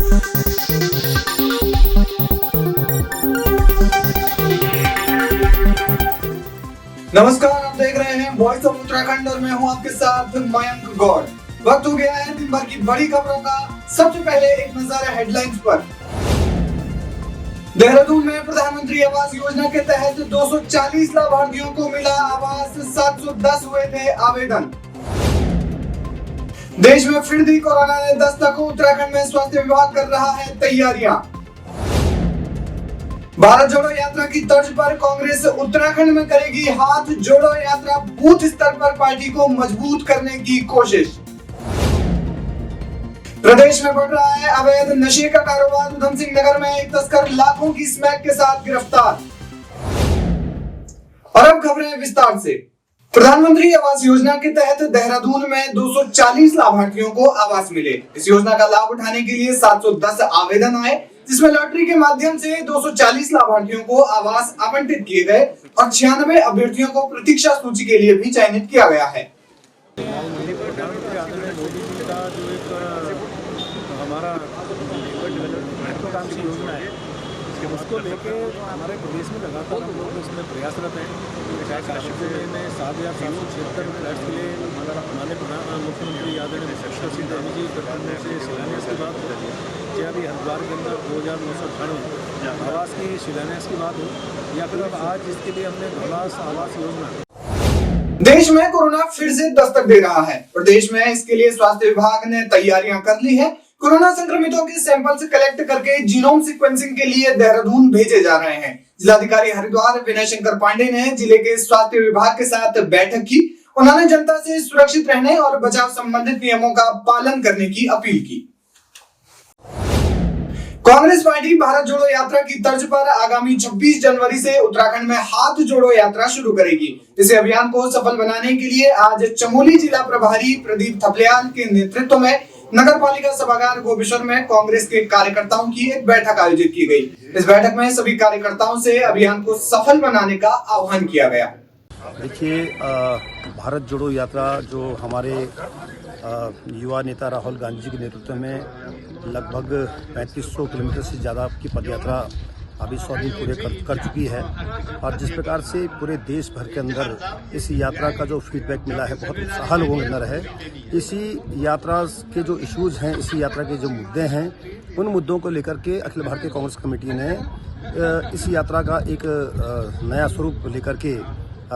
नमस्कार, आप देख रहे हैं वॉइस ऑफ उत्तराखंड और मैं हूं आपके साथ मयंक गौड़। वक्त हो गया है दिन भर की बड़ी खबरों का। सबसे पहले एक नजर है हेडलाइंस पर। देहरादून में प्रधानमंत्री आवास योजना के तहत 240 लाभार्थियों को मिला आवास, 710 हुए थे आवेदन। देश में फिर दी कोरोना ने दस्तक, उत्तराखंड में स्वास्थ्य विभाग कर रहा है तैयारियां। भारत जोड़ो यात्रा की तर्ज पर कांग्रेस उत्तराखंड में करेगी हाथ जोड़ो यात्रा, बूथ स्तर पर पार्टी को मजबूत करने की कोशिश। प्रदेश में बढ़ रहा है अवैध नशे का कारोबार, उधम सिंह नगर में एक तस्कर लाखों की स्मैक के साथ गिरफ्तार। और अब खबरें विस्तार से। प्रधानमंत्री आवास योजना के तहत देहरादून में 240 लाभार्थियों को आवास मिले। इस योजना का लाभ उठाने के लिए 710 आवेदन आए, जिसमें लॉटरी के माध्यम से 240 लाभार्थियों को आवास आवंटित किए गए और 96 अभ्यर्थियों को प्रतीक्षा सूची के लिए भी चयनित किया गया है। हमारा महत्वाकांक्षी योजना है, उसको लेके हमारे प्रदेश में लगातार हम लोग इसमें प्रयासरत हैं। चाहे काशीपुर में 7,776 फ्लैट्स के लिए माननीय मुख्यमंत्री आदरणीय सिंह जी से शिलान्यास की बात हो, या अभी हरिद्वार के अंदर 2,998 आवास की शिलान्यास की बात हो, या फिर अब आज इसके लिए हमने धौलास आवास योजना। देश में कोरोना फिर से दस्तक दे रहा है। प्रदेश में इसके लिए स्वास्थ्य विभाग ने तैयारियां कर ली है। कोरोना संक्रमितों के सैंपल्स कलेक्ट करके जीनोम सीक्वेंसिंग के लिए देहरादून भेजे जा रहे हैं। जिलाधिकारी हरिद्वार विनय शंकर पांडे ने जिले के स्वास्थ्य विभाग के साथ बैठक की। उन्होंने जनता से सुरक्षित रहने और बचाव संबंधित नियमों का पालन करने की अपील की। कांग्रेस पार्टी भारत जोड़ो यात्रा की तर्ज पर आगामी 26 जनवरी से उत्तराखंड में हाथ जोड़ो यात्रा शुरू करेगी। इस अभियान को सफल बनाने के लिए आज चमोली जिला प्रभारी प्रदीप थपलियाल के नेतृत्व में नगर पालिका सभागार गोपेश्वर में कांग्रेस के कार्यकर्ताओं की एक बैठक आयोजित की गई। इस बैठक में सभी कार्यकर्ताओं से अभियान को सफल बनाने का आह्वान किया गया। देखिए, भारत जोड़ो यात्रा जो हमारे युवा नेता राहुल गांधी जी के नेतृत्व में लगभग 3500 किलोमीटर से ज़्यादा की पदयात्रा अभी 100 दिन पूरे कर चुकी है, और जिस प्रकार से पूरे देश भर के अंदर इस यात्रा का जो फीडबैक मिला है, बहुत उत्साह लोगों के अंदर है। इसी यात्रा के जो इश्यूज़ हैं, इसी यात्रा के जो मुद्दे हैं, उन मुद्दों को लेकर के अखिल भारतीय कांग्रेस कमेटी ने इस यात्रा का एक नया स्वरूप लेकर के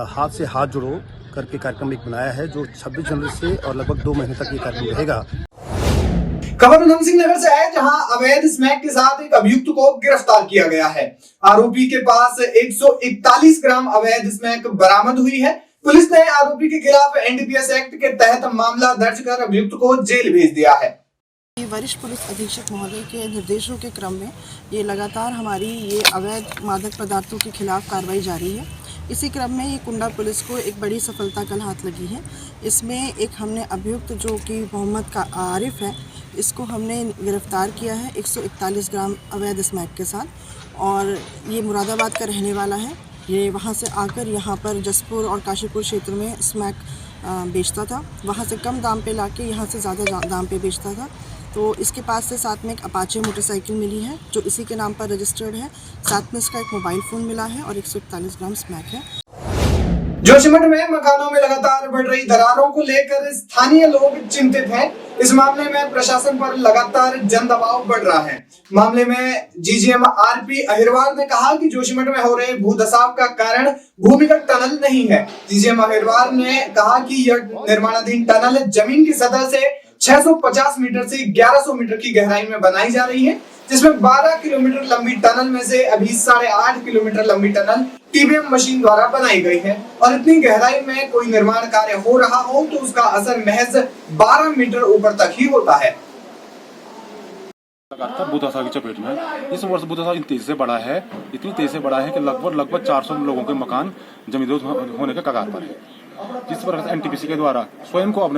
हाथ से हाथ जोड़ो करके कार्यक्रम एक बनाया है, जो 26 जनवरी से और लगभग 2 महीने तक ये कार्यक्रम रहेगा। खबर उधम सिंह नगर से है, जहां अवैध स्मैक के साथ एक अभियुक्त को गिरफ्तार किया गया है। आरोपी के पास 141 ग्राम अवैध स्मैक बरामद हुई है। पुलिस ने आरोपी के खिलाफ एनडीपीएस एक्ट के तहत मामला दर्ज कर अभियुक्त को जेल भेज दिया है। वरिष्ठ पुलिस अधीक्षक महोदय के निर्देशों के क्रम में ये लगातार हमारी ये अवैध मादक पदार्थों के खिलाफ कार्रवाई जारी है। इसी क्रम में ये कुंडा पुलिस को एक बड़ी सफलता कल हाथ लगी है। इसमें एक हमने अभियुक्त जो कि मोहम्मद का आरिफ है, इसको हमने गिरफ्तार किया है 141 ग्राम अवैध स्मैक के साथ, और ये मुरादाबाद का रहने वाला है। ये वहाँ से आकर यहाँ पर जसपुर और काशीपुर क्षेत्र में स्मैक बेचता था। वहाँ से कम दाम पे लाके यहाँ से ज़्यादा दाम पे बेचता था। तो इसके पास से साथ में एक अपाचे मोटरसाइकिल मिली है जो इसी के नाम पर रजिस्टर्ड है। साथ में इसका एक मोबाइल फ़ोन मिला है और 141 ग्राम स्मैक है। जोशीमठ में मकानों में लगातार बढ़ रही दरारों को लेकर स्थानीय लोग चिंतित हैं। इस मामले में प्रशासन पर लगातार जन दबाव बढ़ रहा है। मामले में जीजीएम आरपी अहिरवार ने कहा कि जोशीमठ में हो रहे भूधसाव का कारण भूमिगत टनल नहीं है। जीजीएम अहिरवार ने कहा कि यह निर्माणाधीन टनल जमीन की सतह से 650 मीटर से 1100 मीटर की गहराई में बनाई जा रही है, जिसमें 12 किलोमीटर लंबी टनल में से अभी 8.5 किलोमीटर लंबी टनल टीबीएम मशीन द्वारा बनाई गई है, और इतनी गहराई में कोई निर्माण कार्य हो रहा हो तो उसका असर महज 12 मीटर ऊपर तक ही होता है। भूधसाव की चपेट में इस वर्ष भूधसाव इतनी तेजी से बढ़ा है, इतनी तेजी से बढ़ा है कि लगभग 400 लोगों के मकान जमींदोज होने के कगार पर है। जिस प्रकार से एनटीपीसी के द्वारा स्वयं को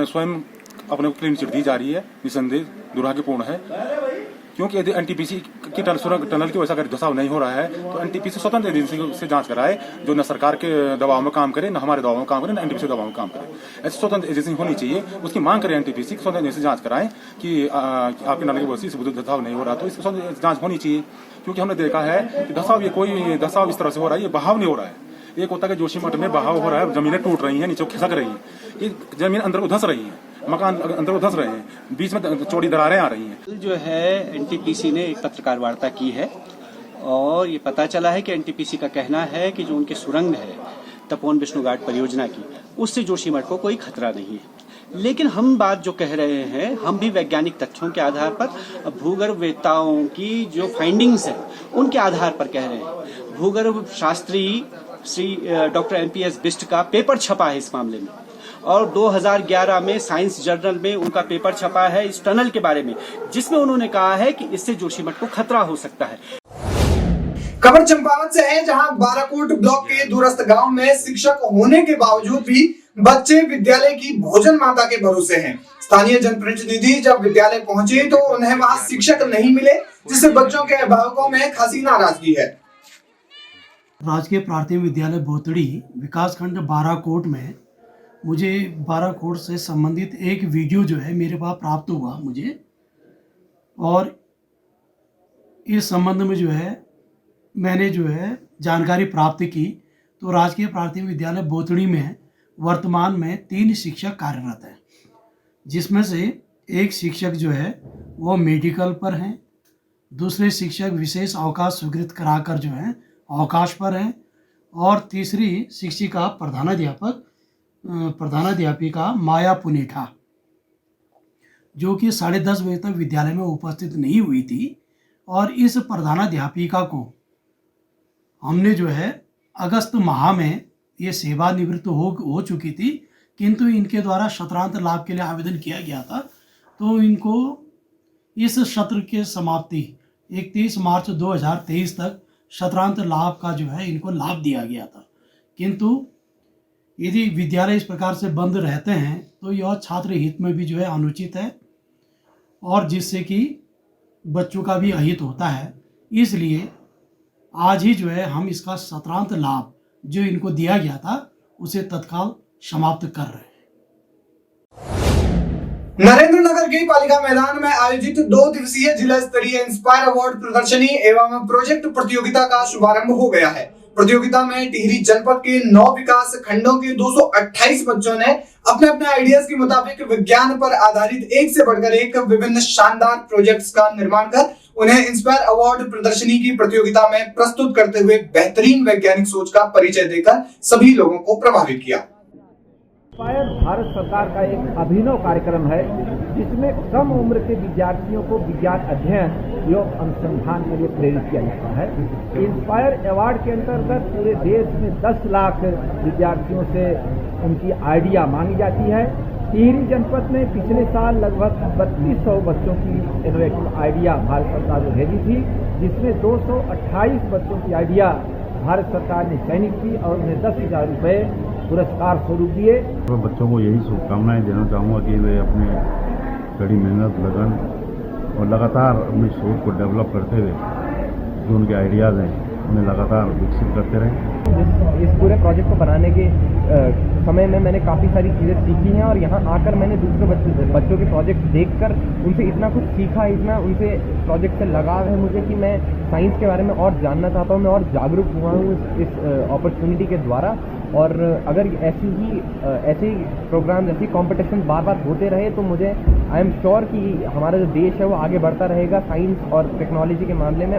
क्लीन चिट दी जा रही है, निसंदेह दुर्भाग्यपूर्ण है, क्योंकि यदि एनटीपीसी कि टनल की वजह से अगर धसाव नहीं हो रहा है तो एनटीपीसी स्वतंत्र एजेंसी से जांच कराए, जो न सरकार के दबाव में काम करे, न हमारे दबाव में काम करे, न एनटीपीसी दबाव में काम करे। ऐसी स्वतंत्र एजेंसी होनी चाहिए, उसकी मांग करे एनटीपीसी की स्वतंत्र एजेंसी जांच कराए कि आपके नल की वजह से धसाव नहीं हो रहा, तो इसकी स्वतंत्र जांच होनी चाहिए। क्योंकि हमने देखा है कि धसाव, ये कोई धसाव इस तरह से हो रहा है, ये बहाव नहीं हो रहा है। एक होता है कि जोशीमठ में बहाव हो रहा है, जमीनें टूट रही हैं, नीचे खिसक रही हैं, ये जमीन अंदर को धस रही है, मकान अंदर को धस रहे हैं, बीच में चौड़ी दरारें आ रही हैं। जो है एनटीपीसी ने एक पत्रकार वार्ता की है और ये पता चला है कि एनटीपीसी का कहना है कि जो उनके सुरंग है तपोवन विष्णु घाट परियोजना की, उससे जोशीमठ को कोई खतरा नहीं है। लेकिन हम बात जो कह रहे हैं, हम भी वैज्ञानिक तथ्यों के आधार पर, भूगर्भवेत्ताओं की जो फाइंडिंग्स है उनके आधार पर कह रहे हैं। भूगर्भ शास्त्री श्री डॉक्टर एमपीएस बिष्ट का पेपर छपा है इस मामले में, और 2011 में साइंस जर्नल में उनका पेपर छपा है इस टनल के बारे में, जिसमें उन्होंने कहा है कि इससे जोशीमठ को खतरा हो सकता है। खबर चंपावत से है, जहां बाराकोट ब्लॉक के दूरस्थ गांव में शिक्षक होने के बावजूद भी बच्चे विद्यालय की भोजन माता के भरोसे हैं। स्थानीय जनप्रतिनिधि जब विद्यालय पहुंचे तो उन्हें वहां शिक्षक नहीं मिले, जिससे बच्चों के अभिभावकों में खासी नाराजगी है। राजकीय प्राथमिक विद्यालय भोतड़ी विकासखंड बाराकोट में मुझे बाराकोट से संबंधित एक वीडियो जो है मेरे पास प्राप्त हुआ मुझे, और इस संबंध में जो है मैंने जो है जानकारी प्राप्त की। तो राजकीय प्राथमिक विद्यालय भोतड़ी में वर्तमान में 3 शिक्षक कार्यरत हैं, जिसमें से एक शिक्षक जो है वो मेडिकल पर हैं, दूसरे शिक्षक विशेष अवकाश स्वीकृत कराकर जो है अवकाश पर हैं, और तीसरी शिक्षिका प्रधानाध्यापिका माया पुनेठा, जो कि 10:30 बजे तक विद्यालय में उपस्थित नहीं हुई थी। और इस प्रधानाध्यापिका को हमने जो है अगस्त माह में ये सेवानिवृत्त हो चुकी थी, किंतु इनके द्वारा सत्रांत लाभ के लिए आवेदन किया गया था। तो इनको इस सत्र के समाप्ति 31 मार्च 2023 तक सत्रांत लाभ का जो है इनको लाभ दिया गया था। किंतु यदि विद्यालय इस प्रकार से बंद रहते हैं तो यह छात्र हित में भी जो है अनुचित है, और जिससे कि बच्चों का भी अहित होता है। इसलिए आज ही जो है हम इसका सत्रांत लाभ जो इनको दिया गया था उसे तत्काल समाप्त कर रहे हैं। नरेंद्र नगर के पालिका मैदान में आयोजित 2 दिवसीय जिला स्तरीय इंस्पायर अवार्ड प्रदर्शनी एवं प्रोजेक्ट प्रतियोगिता का शुभारंभ हो गया है। प्रतियोगिता में टिहरी जनपद के 9 विकास खंडों के 228 बच्चों ने अपने अपने आइडियाज के मुताबिक विज्ञान पर आधारित एक से बढ़कर एक विभिन्न शानदार प्रोजेक्ट्स का निर्माण कर उन्हें इंस्पायर अवार्ड प्रदर्शनी की प्रतियोगिता में प्रस्तुत करते हुए बेहतरीन वैज्ञानिक सोच का परिचय देकर सभी लोगों को प्रभावित किया। इंस्पायर भारत सरकार का एक अभिनव कार्यक्रम है, जिसमें कम उम्र के विद्यार्थियों को विज्ञान अध्ययन एवं अनुसंधान के लिए प्रेरित किया जाता है। इंस्पायर अवार्ड के अंतर्गत पूरे देश में 10 लाख विद्यार्थियों से उनकी आइडिया मांगी जाती है। टिहरी जनपद में पिछले साल लगभग 3200 बच्चों की इनोवेटिव आइडिया भारत सरकार ने भेजी थी, जिसमें 228 बच्चों की आइडिया भारत सरकार ने चयनित की और उन्हें 10,000 रुपये पुरस्कार स्वरूप दिए। तो बच्चों को यही शुभकामनाएं देना चाहूँगा कि वे अपने कड़ी मेहनत, लगन और लगातार अपनी सोच को डेवलप करते हुए जो उनके आइडियाज़ हैं उन्हें लगातार विकसित करते रहें। इस पूरे प्रोजेक्ट को बनाने के समय में मैंने काफ़ी सारी चीज़ें सीखी हैं, और यहाँ आकर मैंने दूसरे बच्चों के प्रोजेक्ट देखकर उनसे इतना कुछ सीखा, इतना उनसे प्रोजेक्ट से लगाव है मुझे कि मैं साइंस के बारे में और जानना चाहता हूँ। मैं और जागरूक हुआ हूँ इस अपॉर्चुनिटी के द्वारा, और अगर ऐसे ही प्रोग्राम, ऐसी कॉम्पिटिशन बार बार होते रहे तो मुझे आई एम श्योर कि हमारा जो देश है वो आगे बढ़ता रहेगा साइंस और टेक्नोलॉजी के मामले में।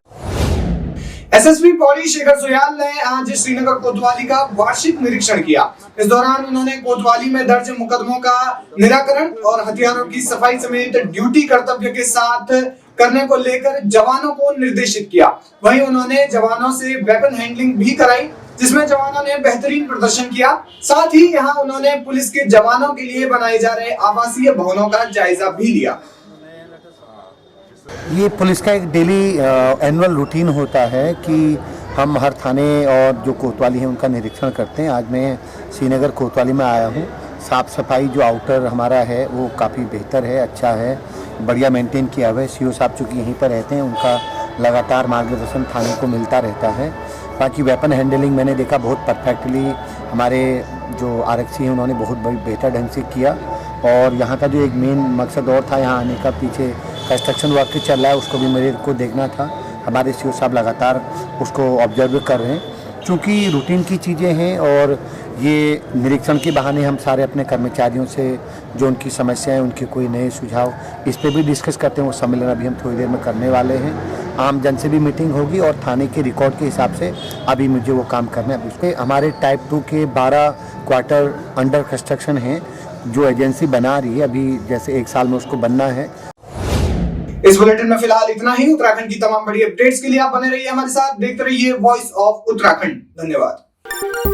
एसएसपी पौड़ी शेखर सोयाल ने आज श्रीनगर कोतवाली का वार्षिक निरीक्षण किया। इस दौरान उन्होंने कोतवाली में दर्ज मुकदमों का निराकरण और हथियारों की सफाई समेत ड्यूटी कर्तव्य के साथ करने को लेकर जवानों को निर्देशित किया। वहीं उन्होंने जवानों से वेपन हैंडलिंग भी कराई, जिसमें जवानों ने बेहतरीन प्रदर्शन किया। साथ ही यहां उन्होंने पुलिस के जवानों के लिए बनाए जा रहे आवासीय भवनों का जायजा भी लिया। ये पुलिस का एक डेली एनुअल रूटीन होता है कि हम हर थाने और जो कोतवाली है उनका निरीक्षण करते हैं। आज मैं श्रीनगर कोतवाली में आया हूँ। साफ़ सफाई जो आउटर हमारा है वो काफ़ी बेहतर है, अच्छा है, बढ़िया मेंटेन किया हुआ है। सीओ साहब चूँकि यहीं पर रहते हैं, उनका लगातार मार्गदर्शन थाने को मिलता रहता है। बाकी वेपन हैंडलिंग मैंने देखा बहुत परफेक्टली हमारे जो आरक्षी हैं उन्होंने बहुत बेहतर ढंग से किया। और यहाँ का जो एक मेन मकसद और था यहाँ आने का, पीछे कंस्ट्रक्शन वर्क चल रहा है उसको भी मेरे को देखना था। हमारे सीओ साहब लगातार उसको ऑब्जर्व कर रहे हैं। चूँकि रूटीन की चीज़ें हैं और ये निरीक्षण के बहाने हम सारे अपने कर्मचारियों से जो उनकी समस्याएं, उनके कोई नए सुझाव, इस पे भी डिस्कस करते हैं। वो सम्मेलन अभी हम थोड़ी देर में करने वाले हैं। आम जन से भी मीटिंग होगी और थाने के रिकॉर्ड के हिसाब से अभी मुझे वो काम करना है। उस पर हमारे टाइप 2 के 12 क्वार्टर अंडर कंस्ट्रक्शन हैं जो एजेंसी बना रही है। अभी जैसे 1 साल में उसको बनना है। इस बुलेटिन में फिलहाल इतना ही। उत्तराखंड की तमाम बड़ी अपडेट्स के लिए आप बने रहिए हमारे साथ, देखते रहिए वॉइस ऑफ उत्तराखंड। धन्यवाद।